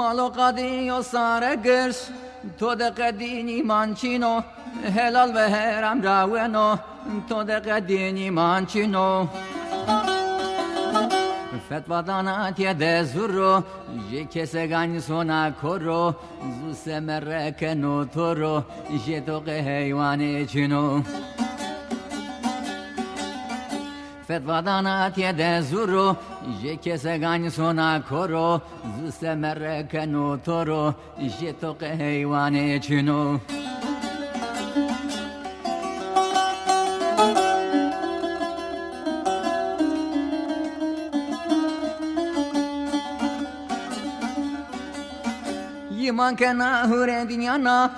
مالو قدی و سار گرش تو ده قدینی منچینو هلال و هرم راونو تو ده قدینی منچینو فتوادانا تیده زورو جه کسه گانی سونا کرو زو سمره کنو تورو جه توقه حیوانه چینو فتوادانا تیده زورو جه کسه گانی سونا کرو زو سمره کنو تورو جه توقه حیوانه چینو Man kana hurendiana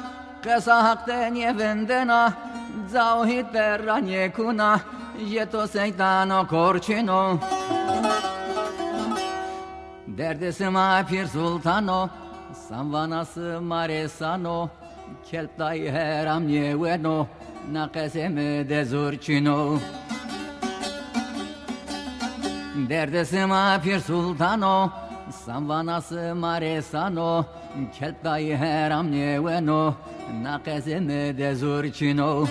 kasa hakte nie vendena zauhit terra nie kuna jeto seitano korçino derdesima pir sultano samvanası maresano kelptai heram nie weno nakeseme de zurçino derdesima pir sultano samvanası maresano kelptai heram nie weno nakeseme de zurçino